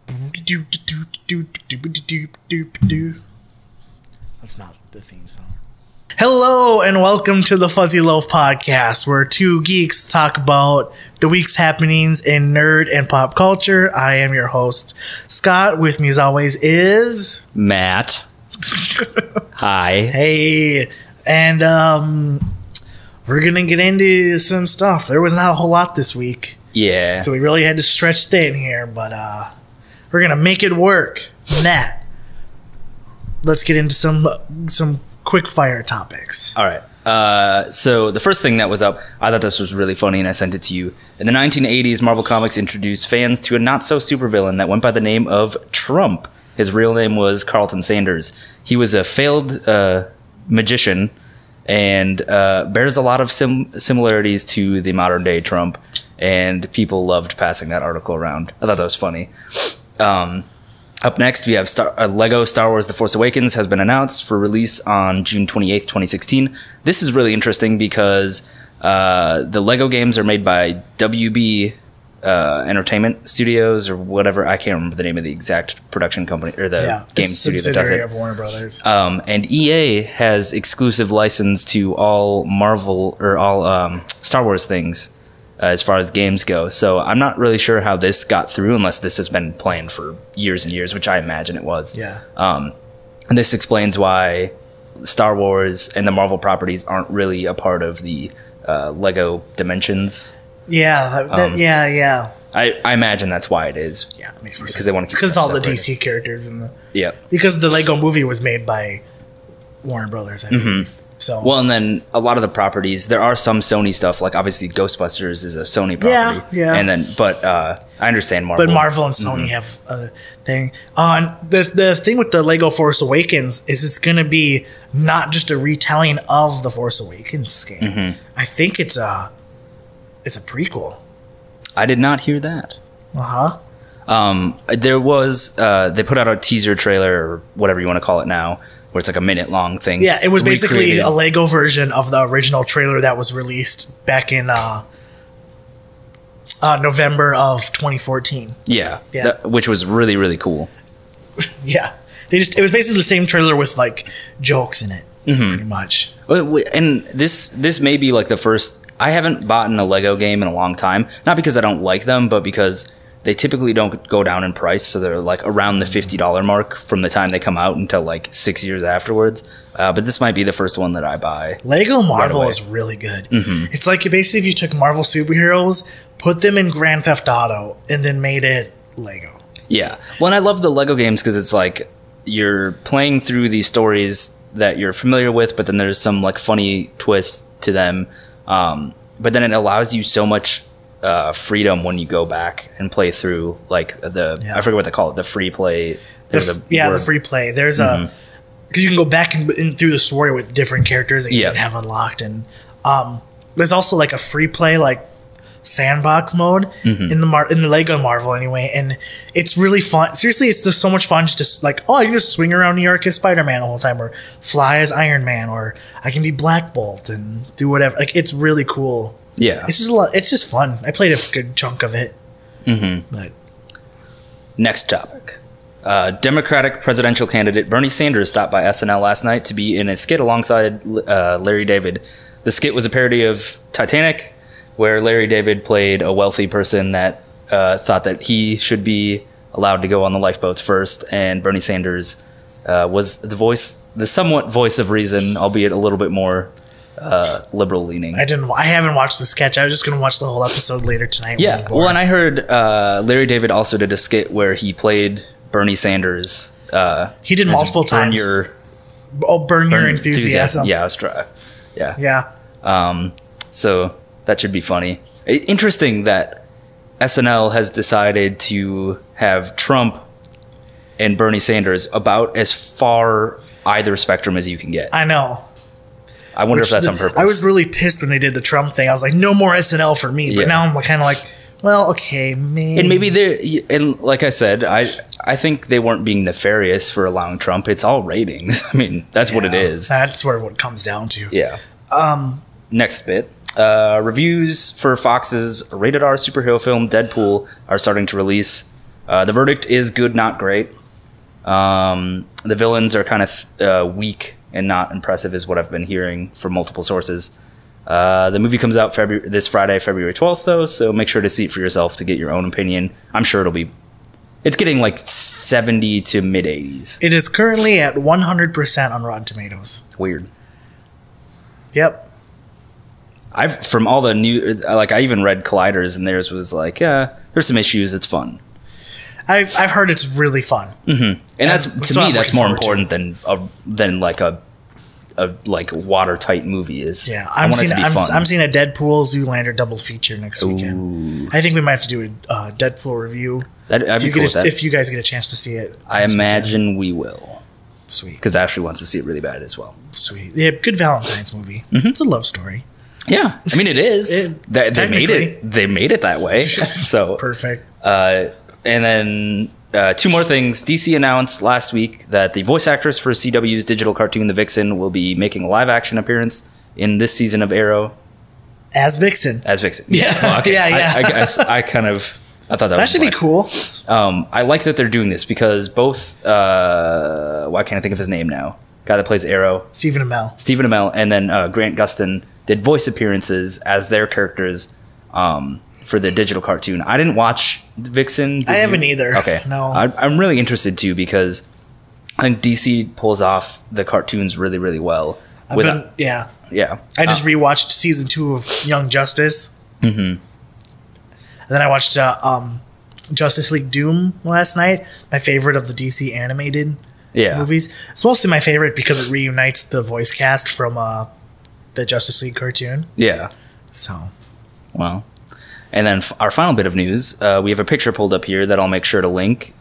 That's not the theme song. Hello and welcome to the Fuzzy Loaf Podcast, where two geeks talk about the week's happenings in nerd and pop culture. I am your host, Scott. With me as always is... Matt. Hi. Hey. And we're going to get into some stuff. There was not a whole lot this week. Yeah. So we really had to stretch thin here, but we're going to make it work. Matt, let's get into some quick fire topics. All right. So the first thing that was up, I thought this was really funny and I sent it to you. In the 1980s, Marvel Comics introduced fans to a not-so-supervillain that went by the name of Trump. His real name was Carlton Sanders. He was a failed magician and bears a lot of similarities to the modern-day Trump, and people loved passing that article around. I thought that was funny. Up next, we have Lego Star Wars The Force Awakens has been announced for release on June 28th, 2016. This is really interesting because the Lego games are made by WB Entertainment Studios or whatever. I can't remember the name of the exact production company or the game studio that does it. Of Warner Brothers. And EA has exclusive license to all Marvel or all Star Wars things as far as games go. So I'm not really sure how this got through unless this has been planned for years and years, which I imagine it was. Yeah. And this explains why Star Wars and the Marvel properties aren't really a part of the Lego Dimensions. Yeah. Yeah. I imagine that's why it is. Yeah, it makes more sense. Because they want to keep because all the DC characters in the... Yeah. Because the Lego movie was made by Warner Brothers, I believe. So. Well, and then a lot of the properties, there are some Sony stuff, like obviously Ghostbusters is a Sony property. Yeah. And then, but I understand Marvel. But Marvel and Sony have a thing. The thing with the Lego Force Awakens is it's going to be not just a retelling of the Force Awakens game. I think it's a prequel. I did not hear that. There was, they put out a teaser trailer or whatever you want to call it now, where it's like a minute-long thing. Yeah, it was basically a Lego version of the original trailer that was released back in November of 2014. Yeah. Which was really, really cool. Yeah. It was basically the same trailer with, like, jokes in it, pretty much. And this may be, like, the first... I haven't bought a Lego game in a long time. Not because I don't like them, but because... they typically don't go down in price, so they're like around the $50 mark from the time they come out until like 6 years afterwards. But this might be the first one that I buy. Lego Marvel is really good. It's like basically if you took Marvel superheroes, put them in Grand Theft Auto, and then made it Lego. Yeah. Well, and I love the Lego games because it's like you're playing through these stories that you're familiar with, but then there's some like funny twist to them. But then it allows you so much freedom when you go back and play through like I forget what they call it, the free play. The free play. There's a because you can go back and through the story with different characters that you can have unlocked, and there's also like a free play like sandbox mode in the Lego Marvel anyway, and it's really fun. Seriously, it's just so much fun just like, oh, I can just swing around New York as Spider-Man the whole time, or fly as Iron Man, or I can be Black Bolt and do whatever. Like, it's really cool. Yeah, it's just it's just fun. I played a good chunk of it. But next topic: Democratic presidential candidate Bernie Sanders stopped by SNL last night to be in a skit alongside Larry David. The skit was a parody of Titanic, where Larry David played a wealthy person that thought that he should be allowed to go on the lifeboats first, and Bernie Sanders was the somewhat voice of reason, albeit a little bit more liberal leaning. I haven't watched the sketch. I was just going to watch the whole episode later tonight. Yeah. Well, and I heard Larry David also did a skit where he played Bernie Sanders. He did multiple times. Burn your enthusiasm. Yeah, I was trying. Yeah. So that should be funny. Interesting that SNL has decided to have Trump and Bernie Sanders about as far either spectrum as you can get. I know. I wonder if that's on purpose. I was really pissed when they did the Trump thing. I was like, no more SNL for me. But now I'm kind of like, well, okay, maybe. And maybe and like I said, I think they weren't being nefarious for allowing Trump. It's all ratings. I mean, that's what it is. That's what it comes down to. Yeah. Next bit. Reviews for Fox's rated R superhero film Deadpool are starting to release. The verdict is good, not great. The villains are kind of weak and not impressive, is what I've been hearing from multiple sources. The movie comes out this Friday, February 12th, though, so make sure to see it for yourself to get your own opinion. I'm sure it's getting like 70 to mid 80s. It is currently at 100% on Rotten Tomatoes. Weird. Yep. From all the new, like, I even read Collider's, and theirs was like, yeah, there's some issues. It's fun. I've heard it's really fun. Mm-hmm. And that's, to me, that's more important than like a like watertight movie is. Yeah, I'm seeing a Deadpool Zoolander double feature next weekend. I think we might have to do a Deadpool review. I'd be cool with that. If you guys get a chance to see it. I imagine we will. Sweet. Because Ashley wants to see it really bad as well. Sweet. Yeah, good Valentine's movie. Mm-hmm. It's a love story. Yeah, I mean it is. They made it. They made it that way. So perfect. And then 2 more things. DC announced last week that the voice actress for CW's digital cartoon, The Vixen, will be making a live-action appearance in this season of Arrow. As Vixen. Yeah. Well, okay. Yeah. I thought that should be cool. I like that they're doing this because both. Why can't I think of his name now? Guy that plays Arrow. Stephen Amell, and then Grant Gustin did voice appearances as their characters for the digital cartoon. I didn't watch Vixen. I haven't either. Okay. No. I'm really interested too because I think DC pulls off the cartoons really, really well. Yeah. I just rewatched season 2 of Young Justice. Mm-hmm. And then I watched Justice League Doom last night. My favorite of the DC animated movies. It's mostly my favorite because it reunites the voice cast from the Justice League cartoon. Yeah. So. Well. And then our final bit of news, we have a picture pulled up here that I'll make sure to link.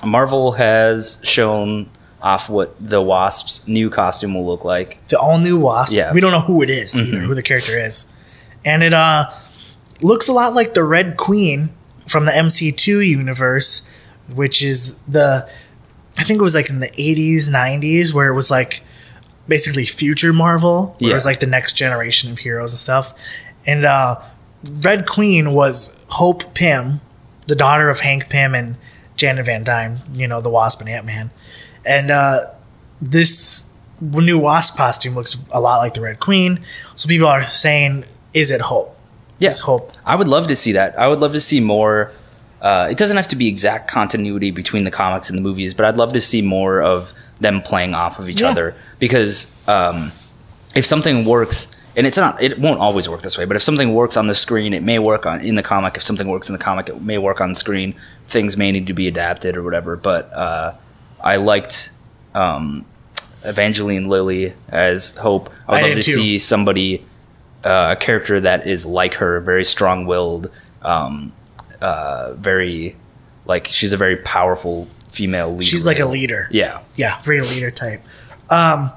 Marvel has shown off what the Wasp's new costume will look like. The all-new Wasp. Yeah. We don't know who it is either, who the character is. And it looks a lot like the Red Queen from the MC2 universe, which is I think it was like in the 80s, 90s, where it was like basically future Marvel, where it was like the next generation of heroes and stuff. And Red Queen was Hope Pym, the daughter of Hank Pym and Janet Van Dyne, the Wasp and Ant-Man. And this new Wasp costume looks a lot like the Red Queen. So people are saying, is it Hope? Yes, Hope. I would love to see that. I would love to see more. It doesn't have to be exact continuity between the comics and the movies, but I'd love to see more of them playing off of each other. Because if something works... And it won't always work this way, but if something works on the screen, it may work in the comic. If something works in the comic, it may work on the screen. Things may need to be adapted or whatever. But I liked Evangeline Lilly as Hope. I would love to see somebody, a character that is like her, very strong-willed, very, like, she's a very powerful female leader. She's like a leader. Yeah. Yeah, very leader type. Some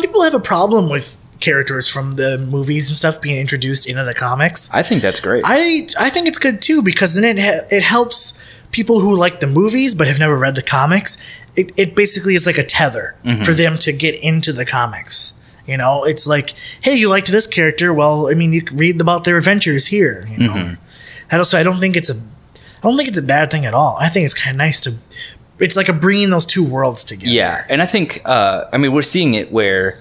people have a problem with characters from the movies and stuff being introduced into the comics. I think that's great. I think it's good too because then it helps people who like the movies but have never read the comics. It basically is like a tether for them to get into the comics. It's like, hey, you liked this character? Well, I mean, you can read about their adventures here. And also, I don't think it's a bad thing at all. I think it's kind of nice to. It's like bringing those two worlds together. Yeah, and I think we're seeing it where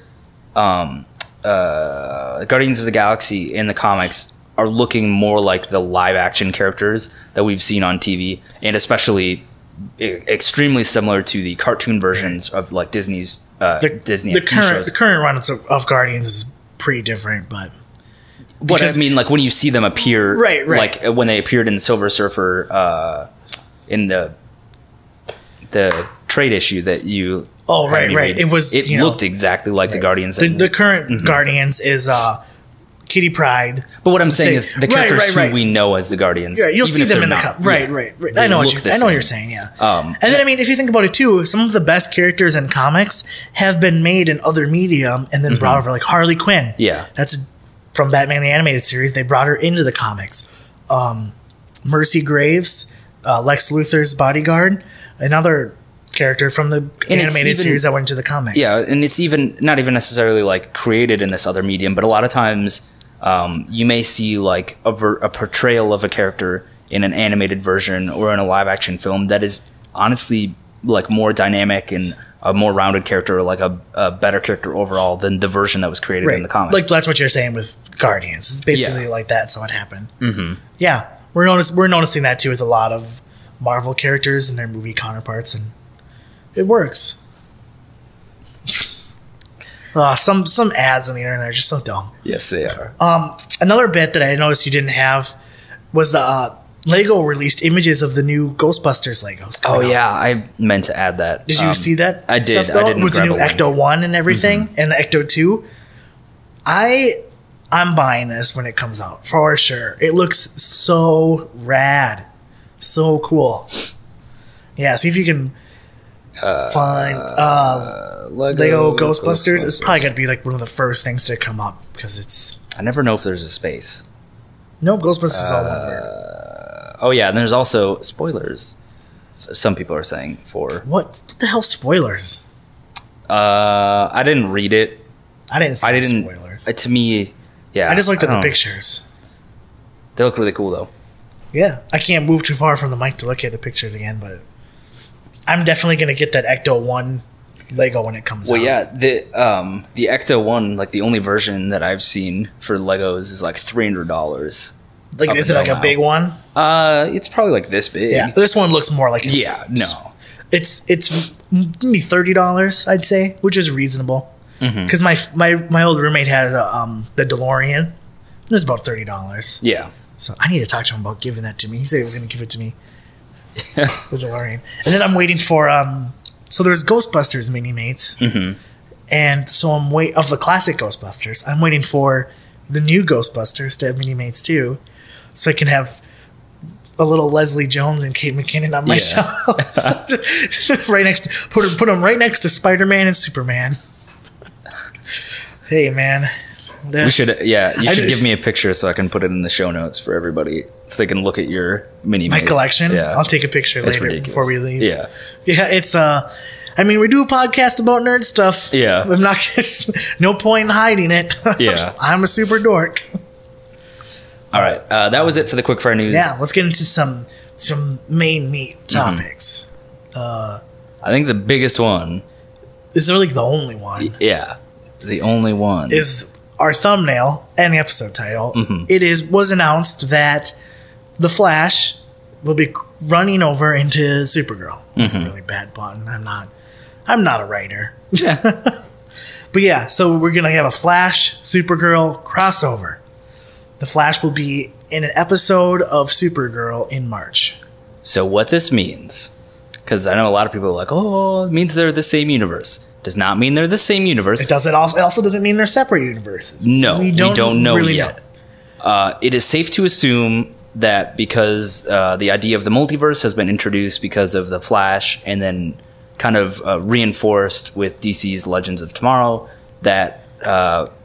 Guardians of the Galaxy in the comics are looking more like the live action characters that we've seen on TV, and especially extremely similar to the cartoon versions of like Disney's Disney the current run of Guardians is pretty different, but I mean, like when you see them appear, right, like when they appeared in Silver Surfer in the trade issue that you right. It looked exactly like the Guardians. The current Guardians is Kitty Pryde. But what I'm saying is the characters who we know as the Guardians. Yeah, you'll see them in the right. I know what you're saying. Yeah. And then I mean, if you think about it too, some of the best characters in comics have been made in other medium and then brought over, like Harley Quinn. Yeah, that's from Batman the Animated Series. They brought her into the comics. Mercy Graves, Lex Luthor's bodyguard, another character from the animated series that went into the comics. Yeah, and it's even not even necessarily like created in this other medium, but a lot of times you may see like a portrayal of a character in an animated version or in a live action film that is honestly like more dynamic and a more rounded character, or like a better character overall than the version that was created in the comic. Like that's what you're saying with Guardians. It's basically like that. So it happened. Mm-hmm. Yeah, we're noticing that too with a lot of Marvel characters and their movie counterparts, and it works. Some ads on the internet are just so dumb. Yes, they are. Another bit that I noticed you didn't have was the Lego released images of the new Ghostbusters Legos. Oh yeah, I meant to add that. Did you see that? I did. Stuff, I didn't. With the new Ecto 1 and everything, and the Ecto 2. I'm buying this when it comes out for sure. It looks so rad, so cool. Yeah, see if you can find Lego Ghostbusters. It's probably gonna be like one of the first things to come up because it's. I never know if there's a space. No, Ghostbusters is all one word. Oh yeah, and there's also spoilers. Some people are saying for what the hell spoilers? I didn't read it. I didn't see spoilers. To me, yeah. I just looked at the pictures. They look really cool though. Yeah, I can't move too far from the mic to look at the pictures again, but I'm definitely gonna get that Ecto 1 Lego when it comes out. Well, yeah, the Ecto 1, like the only version that I've seen for Legos is like $300. Like, is it like a big one? It's probably like this big. Yeah, this one looks more like it's... Yeah, no. It's maybe $30, I'd say, which is reasonable. Because my old roommate had the DeLorean. It was about $30. Yeah. So I need to talk to him about giving that to me. He said he was going to give it to me. The DeLorean. And then I'm waiting for... so there's Ghostbusters mini-mates. And so of the classic Ghostbusters, I'm waiting for the new Ghostbusters to have mini-mates too. So I can have a little Leslie Jones and Kate McKinnon on my shelf. Right next to, put them right next to Spider-Man and Superman. Hey, man. We should, you should give me a picture so I can put it in the show notes for everybody so they can look at your mini-mates. My collection? Yeah. I'll take a picture later before we leave. Yeah. Yeah, it's, I mean, we do a podcast about nerd stuff. Yeah. I'm not just, no point in hiding it. Yeah. I'm a super dork. All right. That was it for the quickfire news. Yeah, let's get into some main meat topics. I think the biggest one is really the only one. Yeah. The only one is our thumbnail and the episode title. It was announced that The Flash will be running over into Supergirl. That's a really bad pun. I'm not a writer. Yeah. But yeah, so we're gonna have a Flash Supergirl crossover. The Flash will be in an episode of Supergirl in March. So what this means, because I know a lot of people are like, oh, it means they're the same universe. Does not mean they're the same universe. It also doesn't mean they're separate universes. No, we don't know really yet. It is safe to assume that because the idea of the multiverse has been introduced because of the Flash and then kind of reinforced with DC's Legends of Tomorrow, that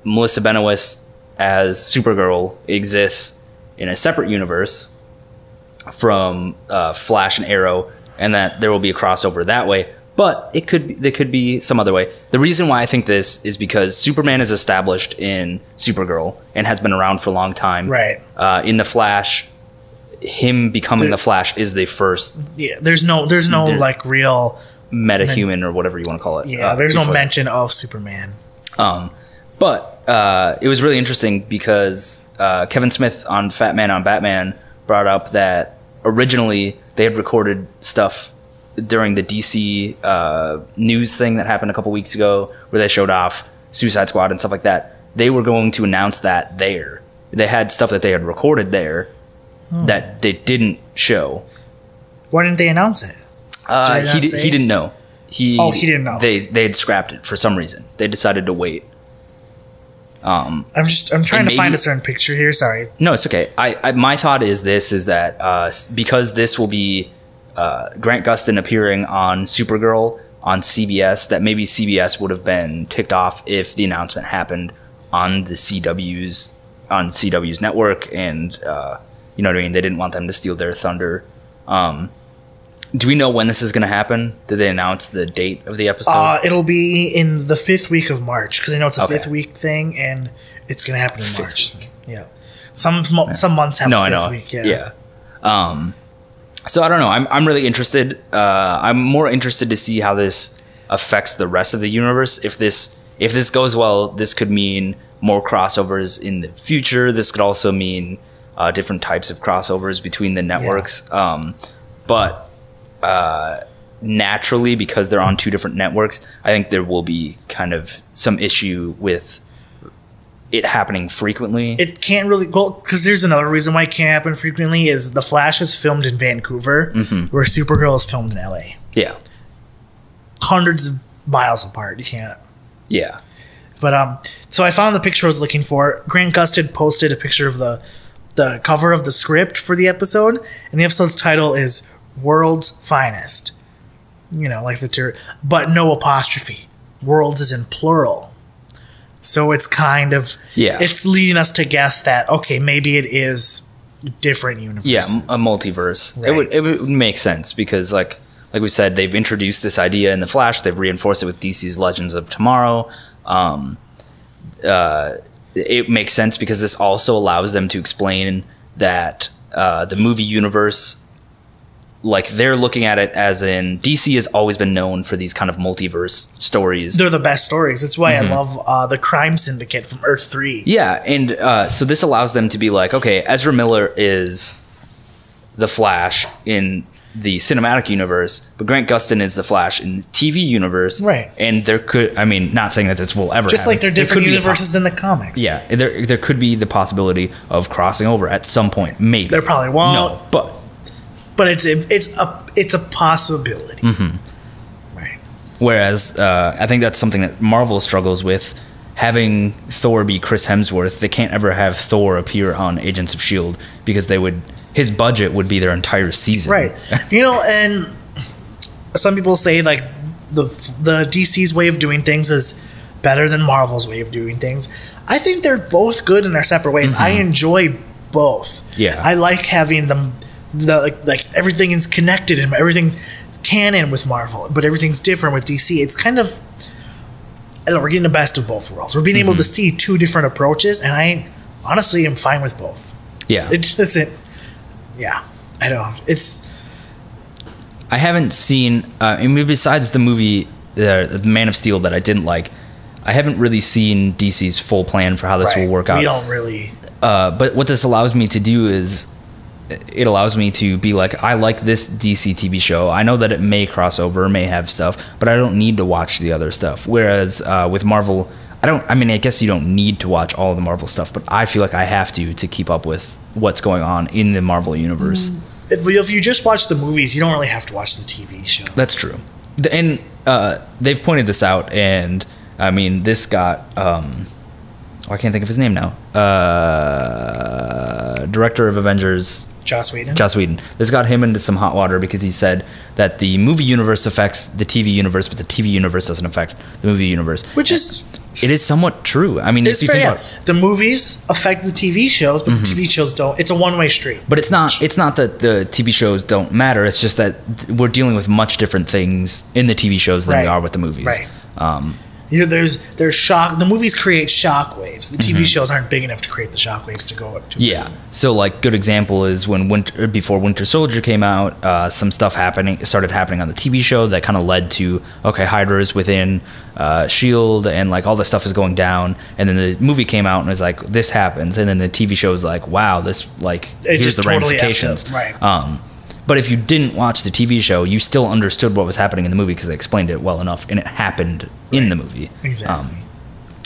Melissa Benoist as Supergirl exists in a separate universe from Flash and Arrow, and that there will be a crossover that way. But there could be some other way. The reason why I think this is because Superman is established in Supergirl and has been around for a long time. Right. In the Flash, him becoming the Flash is the first. Yeah. There's no like real metahuman or whatever you want to call it. Yeah. There's no mention of Superman. But it was really interesting because Kevin Smith on Fat Man on Batman brought up that originally they had recorded stuff during the DC news thing that happened a couple weeks ago where they showed off Suicide Squad and stuff like that. They were going to announce that there. They had stuff that they had recorded there that they didn't show. Why didn't they announce it? He didn't know. He didn't know. They had scrapped it for some reason. They decided to wait. I'm trying to find a certain picture here. Sorry. No, it's okay. My thought is that because this will be Grant Gustin appearing on Supergirl on CBS, that maybe CBS would have been ticked off if the announcement happened on the CW's network, and you know what I mean. They didn't want them to steal their thunder. Do we know when this is going to happen? Did they announce the date of the episode? It'll be in the 5th week of March because I know it's a 5th week thing, and it's going to happen in March. Yeah, some months have a 5th week. Yeah. So I don't know. I'm really interested. I'm more interested to see how this affects the rest of the universe. If this goes well, this could mean more crossovers in the future. This could also mean different types of crossovers between the networks. Yeah. But naturally, because they're on two different networks, I think there will be kind of some issue with it happening frequently. It can't really, well, because there's another reason why it can't happen frequently is The Flash is filmed in Vancouver, where Supergirl is filmed in LA. Yeah. Hundreds of miles apart. You can't. Yeah. But so I found the picture I was looking for. Grant Gustin posted a picture of the cover of the script for the episode, and the episode's title is World's Finest. You know, like but no apostrophe. Worlds is in plural. So it's kind of, it's leading us to guess that, okay, maybe it is different universes. Yeah, a multiverse. Right. It would make sense because, like we said, they've introduced this idea in The Flash. They've reinforced it with DC's Legends of Tomorrow. It makes sense because this also allows them to explain that the movie universe, like they're looking at it as in DC has always been known for these kind of multiverse stories. They're the best stories. That's why I love the Crime Syndicate from Earth 3. Yeah, and so this allows them to be like, okay, Ezra Miller is the Flash in the cinematic universe, but Grant Gustin is the Flash in the TV universe. Right. And there could, I mean, not saying that this will ever just happen. Like they're different universes than the comics. Yeah, there could be the possibility of crossing over at some point, maybe. There probably won't. No, but it's a possibility. Right. Whereas I think that's something that Marvel struggles with. Having Thor be Chris Hemsworth, they can't ever have Thor appear on Agents of S.H.I.E.L.D. because his budget would be their entire season. Right. You know, and some people say like the DC's way of doing things is better than Marvel's way of doing things. I think they're both good in their separate ways. I enjoy both. Yeah. I like having them like everything is connected and everything's canon with Marvel, but everything's different with DC. It's kind of, I don't know, we're getting the best of both worlds. We're being able to see two different approaches, and I honestly am fine with both. Yeah. It just isn't, I don't know. I haven't seen, I mean, besides the movie, the Man of Steel that I didn't like, I haven't really seen DC's full plan for how this will work out. We don't really. But what this allows me to do is, it allows me to be like, I like this DC TV show. I know that it may cross over, may have stuff, but I don't need to watch the other stuff. Whereas with Marvel, I guess you don't need to watch all of the Marvel stuff, but I feel like I have to keep up with what's going on in the Marvel universe. If you just watch the movies, you don't really have to watch the TV shows. That's true. And they've pointed this out, and I mean, this got... I can't think of his name now. Director of Avengers... Joss Whedon. This got him into some hot water because he said that the movie universe affects the TV universe, but the TV universe doesn't affect the movie universe. Which is... It is somewhat true. I mean, if you think about it, the movies affect the TV shows, but the TV shows don't. It's a one-way street. But it's not that the TV shows don't matter. It's just that we're dealing with much different things in the TV shows than we are with the movies. Right. You know, there's shock. The movies create shock waves. The TV shows aren't big enough to create the shock waves to go to. Yeah. So, like, good example is when before Winter Soldier came out, some stuff started happening on the TV show that kind of led to Hydra's within S.H.I.E.L.D. and like all this stuff is going down. And then the movie came out and was like, this happens, and then the TV show is like, wow, this here's the totally ramifications. Right. But if you didn't watch the TV show, you still understood what was happening in the movie because they explained it well enough, and it happened in the movie. Exactly.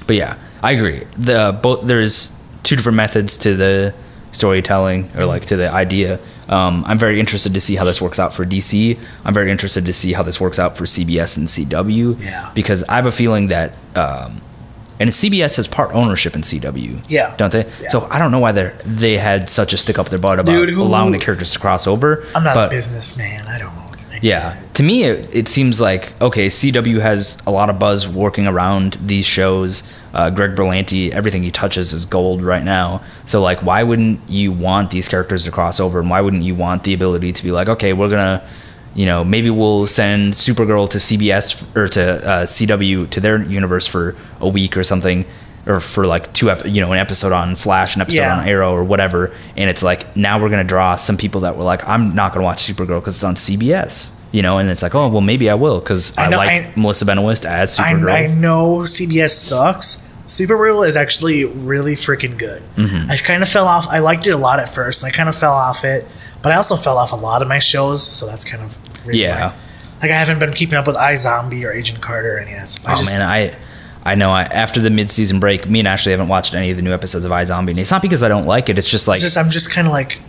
But yeah, I agree. There's two different methods to the storytelling, or like to the idea. I'm very interested to see how this works out for DC. I'm very interested to see how this works out for CBS and CW. Yeah. Because I have a feeling that, and CBS has part ownership in CW. Yeah. Don't they? Yeah. So I don't know why they had such a stick up their butt about allowing the characters to cross over. I'm not a businessman. I don't know. Yeah. To me, it seems like, okay, CW has a lot of buzz working around these shows. Greg Berlanti, everything he touches is gold right now. So, like, why wouldn't you want these characters to cross over? And why wouldn't you want the ability to be like, okay, we're going to, maybe we'll send Supergirl to CBS or to CW, to their universe for a week or something. or for like an episode on Flash, an episode on Arrow or whatever. And it's like, now we're going to draw some people that were like, I'm not going to watch Supergirl because it's on CBS, and it's like, oh, well, maybe I will because I like Melissa Benoist as Supergirl. I know CBS sucks. Supergirl is actually really freaking good. I kind of fell off. I liked it a lot at first, and I kind of fell off it, but I also fell off a lot of my shows, so that's kind of reason why. Like, I haven't been keeping up with iZombie or Agent Carter or any of that stuff. I know. After the mid-season break, me and Ashley haven't watched any of the new episodes of iZombie. And it's not because I don't like it. It's just like... I'm just kind of like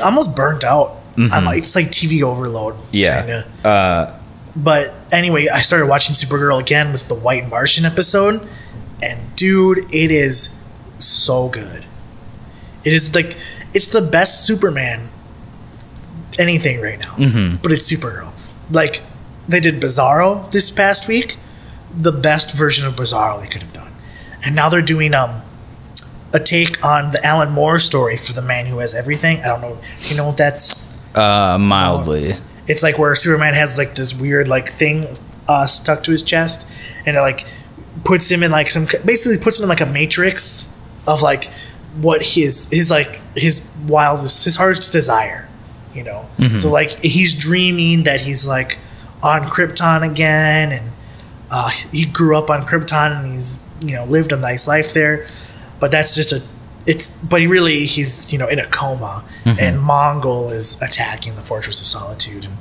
almost burnt out. It's like TV overload. Yeah. But anyway, I started watching Supergirl again with the White Martian episode. And dude, it is so good. It is like... It's the best Superman anything right now. But it's Supergirl. Like, they did Bizarro this past week. The best version of Bizarro they could have done. And now they're doing a take on the Alan Moore story for The Man Who Has Everything. I don't know. Do you know what that's? Mildly. It's like where Superman has like this weird like thing stuck to his chest, and it like puts him in like puts him in like a matrix of like what his wildest, his heart's desire, So like he's dreaming that he's like on Krypton again, and he grew up on Krypton and he's lived a nice life there, but that's just he's in a coma, and Mongol is attacking the Fortress of Solitude, and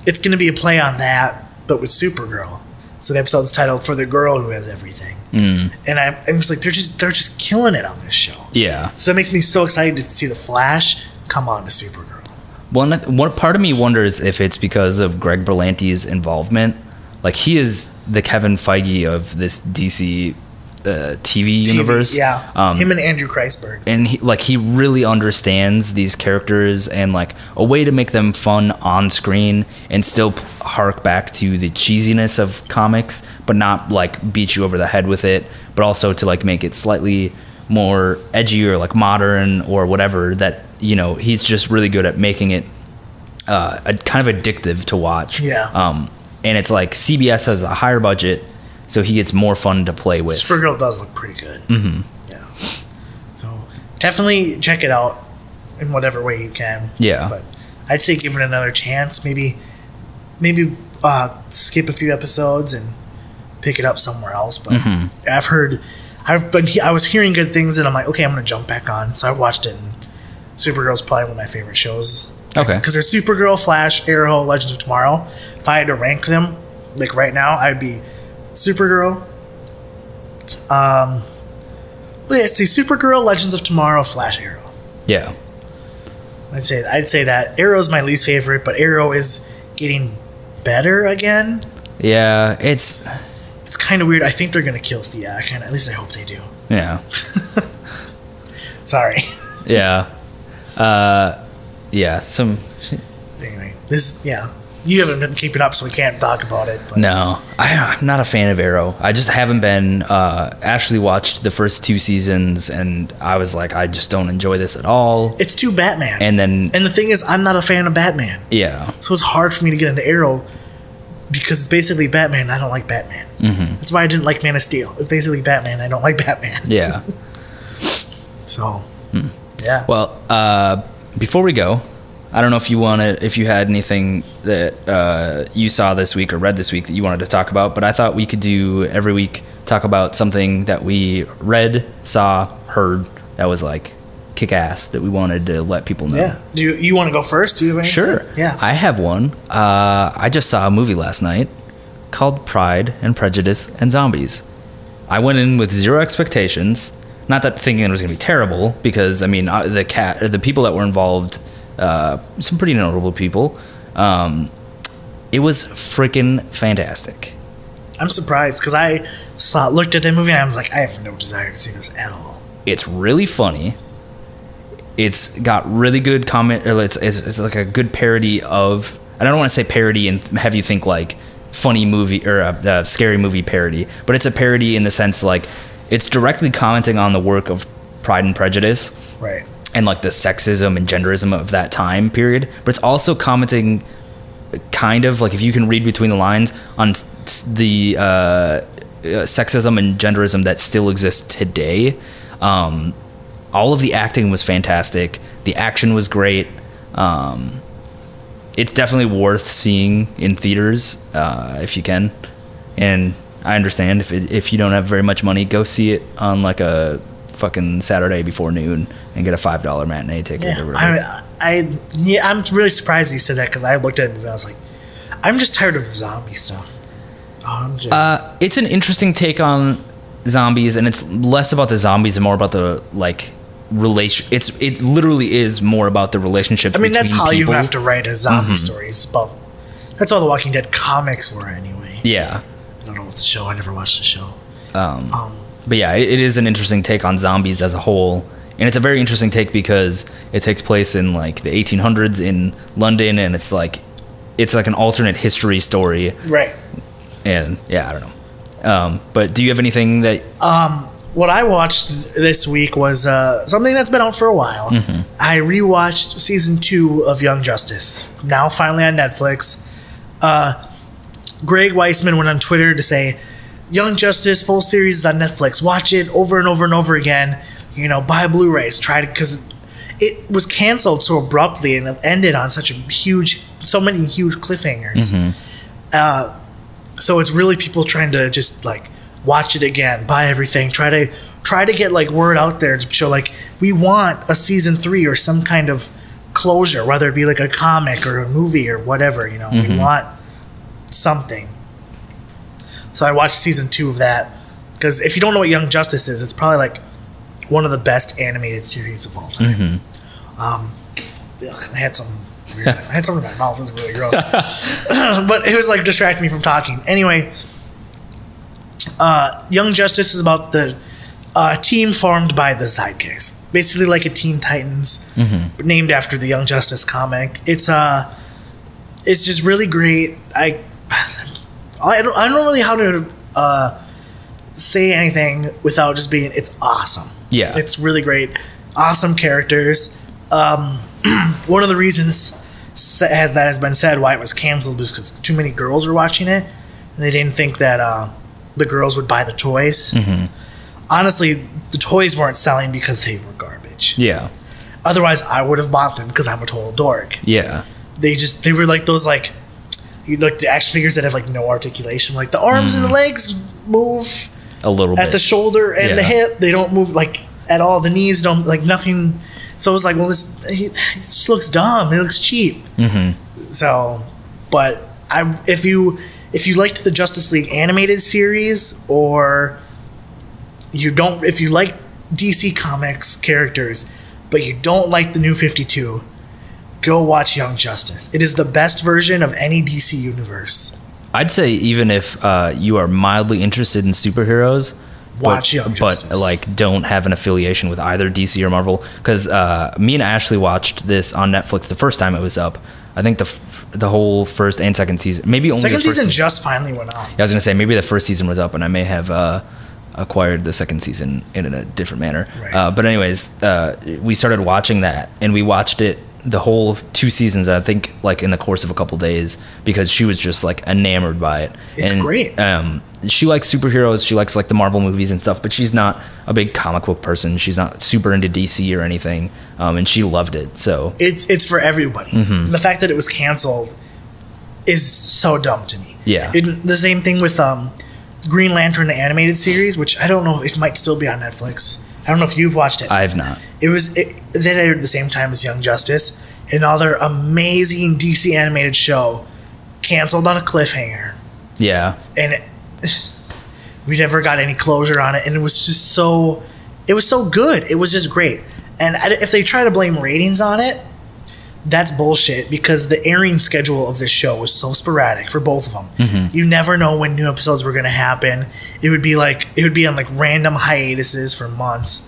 it's going to be a play on that, but with Supergirl. So the episode's titled "For the Girl Who Has Everything," and I'm just like, they're just killing it on this show. Yeah. So it makes me so excited to see the Flash come on to Supergirl. One part of me wonders if it's because of Greg Berlanti's involvement. Like, he is the Kevin Feige of this DC TV universe. Yeah, him and Andrew Kreisberg. And he really understands these characters, and like a way to make them fun on screen and still hark back to the cheesiness of comics, but not like beat you over the head with it, but also to like make it slightly more edgy or like modern or whatever. That he's just really good at making it kind of addictive to watch. Yeah. And it's like CBS has a higher budget, so he gets more fun to play with. Supergirl does look pretty good. Yeah. So definitely check it out in whatever way you can. Yeah. But I'd say give it another chance. Maybe skip a few episodes and pick it up somewhere else. But I was hearing good things, and I'm like, okay, I'm going to jump back on. So I watched it, and Supergirl's probably one of my favorite shows. Okay. Because there's Supergirl, Flash, Arrow, Legends of Tomorrow. If I had to rank them, like right now, I'd be Supergirl. Let's see, Supergirl, Legends of Tomorrow, Flash, Arrow. Yeah. I'd say that Arrow's my least favorite, but Arrow is getting better again. Yeah, it's kind of weird. I think they're gonna kill Thea. At least I hope they do. Yeah. Sorry. Yeah. Yeah. Anyway, you haven't been keeping up, so we can't talk about it. But. No, I'm not a fan of Arrow. I just haven't been. Ashley watched the first 2 seasons, and I was like, I just don't enjoy this at all. It's too Batman. And the thing is, I'm not a fan of Batman. Yeah. So it's hard for me to get into Arrow because it's basically Batman. I don't like Batman. That's why I didn't like Man of Steel. It's basically Batman. I don't like Batman. Yeah. So, yeah. Well, before we go, I don't know if you had anything that you saw this week or read this week that you wanted to talk about, but I thought we could do every week talk about something that we read, saw, heard that was like kick ass that we wanted to let people know. Yeah. Do you want to go first? Do you have anything? Sure. Yeah. I have one. I just saw a movie last night called Pride and Prejudice and Zombies. I went in with zero expectations. Not that thinking it was going to be terrible, because I mean the people that were involved. Some pretty notable people. It was freaking fantastic. I'm surprised because I looked at the movie and I was like, I have no desire to see this at all. It's really funny. It's got really good comment. It's like a good parody of. I don't want to say parody and have you think like funny movie or a scary movie parody, but it's a parody in the sense like it's directly commenting on the work of Pride and Prejudice. Right. And like the sexism and genderism of that time period, but it's also commenting kind of like, if you can read between the lines, on the sexism and genderism that still exists today. All of the acting was fantastic. The action was great. It's definitely worth seeing in theaters if you can. And I understand if you don't have very much money, go see it on like a fucking Saturday before noon and get a $5 matinee ticket. Yeah, I'm really surprised you said that, because I looked at it and I was like, I'm just tired of the zombie stuff. It's an interesting take on zombies, and it's less about the zombies and more about the like relation. It literally is more about the relationship. I mean, that's how people. You have to write a zombie story. That's all the Walking Dead comics were anyway. Yeah. I don't know what the show. I never watched the show. But yeah, it is an interesting take on zombies as a whole, and it's a very interesting take because it takes place in like the 1800s in London, and it's like an alternate history story. Right. And yeah, I don't know. But do you have anything that? What I watched this week was something that's been out for a while. Mm-hmm. I rewatched season 2 of Young Justice, now finally on Netflix. Greg Weisman went on Twitter to say, Young Justice full series is on Netflix. Watch it over and over and over again. You know, buy Blu-rays. Try to, because it was canceled so abruptly and it ended on so many huge cliffhangers. Mm-hmm. So it's really people trying to just like watch it again, buy everything, try to get like word out there to show like we want a season 3 or some kind of closure, whether it be like a comic or a movie or whatever. You know, we want something. So I watched season 2 of that, because if you don't know what Young Justice is, it's probably like one of the best animated series of all time. I had something in my mouth. It was really gross. But it was like distracting me from talking. Anyway, Young Justice is about the team formed by the Sidekicks. Basically like a Teen Titans, named after the Young Justice comic. It's just really great. I don't really how to say anything without just being, it's awesome. Yeah. It's really great. Awesome characters. One of the reasons that has been said why it was canceled was because too many girls were watching it, and they didn't think that the girls would buy the toys. Honestly, the toys weren't selling because they were garbage. Yeah. Otherwise, I would have bought them because I'm a total dork. Yeah. They were like those like the action figures that have like no articulation. Like the arms and the legs move a little at bit. the shoulder and the hip. They don't move like at all. The knees don't, like nothing. So it was like, well, this just looks dumb. It looks cheap. So, but if you liked the Justice League animated series, or if you like DC Comics characters, but you don't like the New 52, go watch Young Justice. It is the best version of any DC universe. I'd say even if you are mildly interested in superheroes, watch Young Justice. But like don't have an affiliation with either DC or Marvel, because me and Ashley watched this on Netflix the first time it was up. I think the whole first and second season, maybe only second the first season just finally went on. Yeah, I was gonna say maybe the first season was up, and I may have acquired the second season in a different manner. Right. But anyways, we started watching that, and we watched it the whole 2 seasons, I think, like in the course of a couple days, because she was just like enamored by it. It's great. She likes superheroes. She likes like the Marvel movies and stuff, but she's not a big comic book person. She's not super into DC or anything, and she loved it. So it's for everybody. The fact that it was canceled is so dumb to me. Yeah. The same thing with Green Lantern, the animated series, which I don't know, it might still be on Netflix. I don't know if you've watched it. I have not. That aired at the same time as Young Justice. Another amazing DC animated show canceled on a cliffhanger. Yeah. And we never got any closure on it, and it was just so good. It was just great. And if they try to blame ratings on it, that's bullshit, because the airing schedule of this show was so sporadic for both of them. You never know when new episodes were going to happen. It would be on like random hiatuses for months.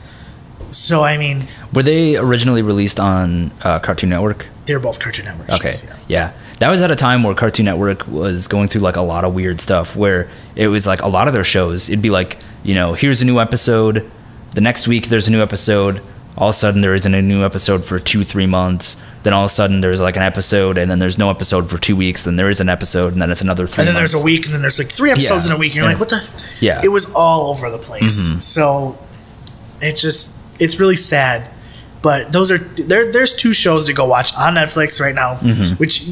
So I mean, were they originally released on Cartoon Network? They were both Cartoon Network. Okay, yeah. That was at a time where Cartoon Network was going through like a lot of weird stuff, where it was like a lot of their shows, it'd be like, you know, here's a new episode, the next week there's a new episode, all of a sudden there isn't a new episode for 2-3 months. Then all of a sudden there's like an episode, and then there's no episode for 2 weeks. Then there is an episode, and then it's another 3 months. And then there's a week, and then there's like 3 episodes in a week. And you're like, what the? Yeah. It was all over the place. Mm-hmm. So it's really sad. But there's 2 shows to go watch on Netflix right now. Mm-hmm. Which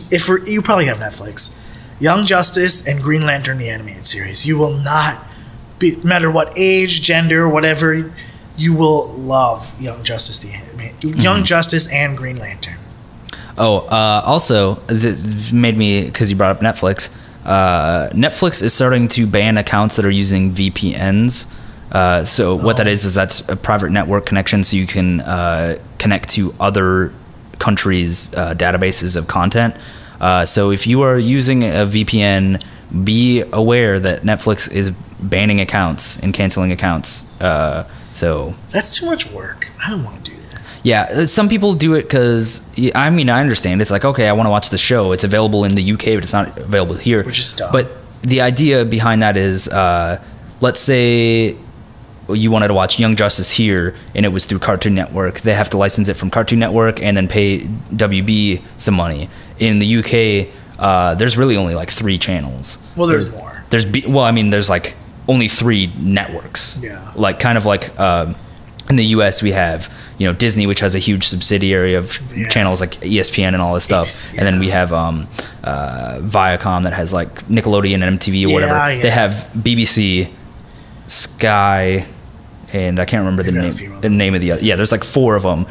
you probably have Netflix. Young Justice and Green Lantern the animated series. You will not be, no matter what age, gender, whatever. You will love Young Justice the animated. Young Justice and Green Lantern. Oh, also, this made me, because you brought up Netflix. Netflix is starting to ban accounts that are using VPNs. So what that is that's a private network connection, so you can connect to other countries' databases of content. So if you are using a VPN, be aware that Netflix is banning accounts and canceling accounts. So that's too much work. I don't want to do that. Yeah, some people do it because, I understand. It's like, okay, I want to watch the show. It's available in the UK, but it's not available here. Which is dumb. But the idea behind that is, let's say you wanted to watch Young Justice here, and it was through Cartoon Network. They have to license it from Cartoon Network and then pay WB some money. In the UK, there's really only like 3 channels. Well, there's more. There's like only 3 networks. Yeah. Like kind of like in the US we have, Disney, which has a huge subsidiary of channels like ESPN and all this stuff. And then we have Viacom that has like Nickelodeon and MTV or whatever. Yeah. They have BBC, Sky, and I can't remember the name of the other. Yeah, there's like 4 of them.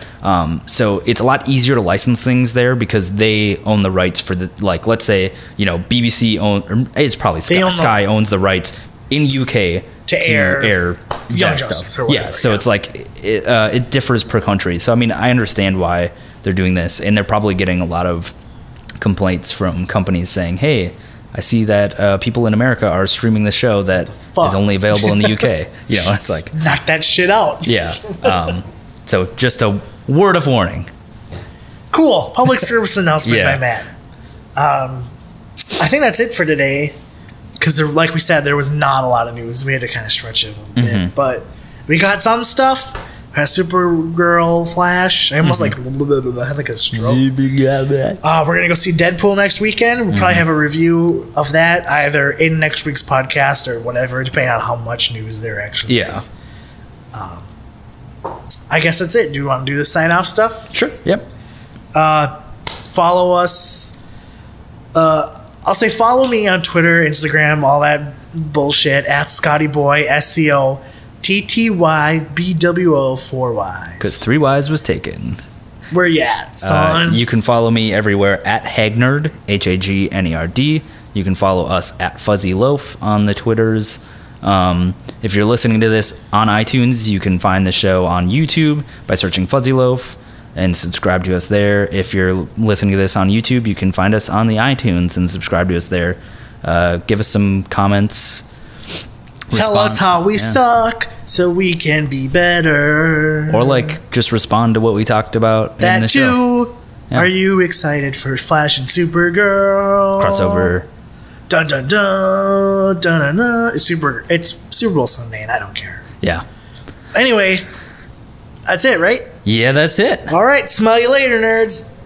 So it's a lot easier to license things there because they own the rights for the, like, let's say, it's probably Sky owns the rights in UK to air Young that Justice stuff. or whatever. Yeah, so it's like it differs per country. So I understand why they're doing this, and they're probably getting a lot of complaints from companies saying, "Hey, I see that people in America are streaming the show that is only available in the UK." It's like, knock that shit out. Yeah. So just a word of warning. Cool. Public service announcement by Matt. I think that's it for today. Because, like we said, there was not a lot of news. We had to kind of stretch it a little bit. But we got some stuff. We had Supergirl, Flash. I almost I had like a stroke. We're going to go see Deadpool next weekend. We'll probably have a review of that either in next week's podcast or whatever, depending on how much news there actually is. I guess that's it. Do you want to do the sign-off stuff? Sure. Yep. Follow us. I'll say follow me on Twitter, Instagram, all that bullshit at ScottyBoy, SCOTTYBWO 4 Ys. Because 3 Ys was taken. Where you at, son? You can follow me everywhere at Hagnerd, HAGNERD. You can follow us at Fuzzy Loaf on the Twitters. If you're listening to this on iTunes, you can find the show on YouTube by searching Fuzzy Loaf and subscribe to us there. If you're listening to this on YouTube, you can find us on the iTunes and subscribe to us there. Give us some comments. Tell us how we suck so we can be better. Or just respond to what we talked about in the show. Yeah. Are you excited for Flash and Supergirl? Crossover. Dun dun dun dun dun dun. It's Super Bowl Sunday and I don't care. Yeah. Anyway, that's it, right? Yeah, that's it. All right, smell you later, nerds.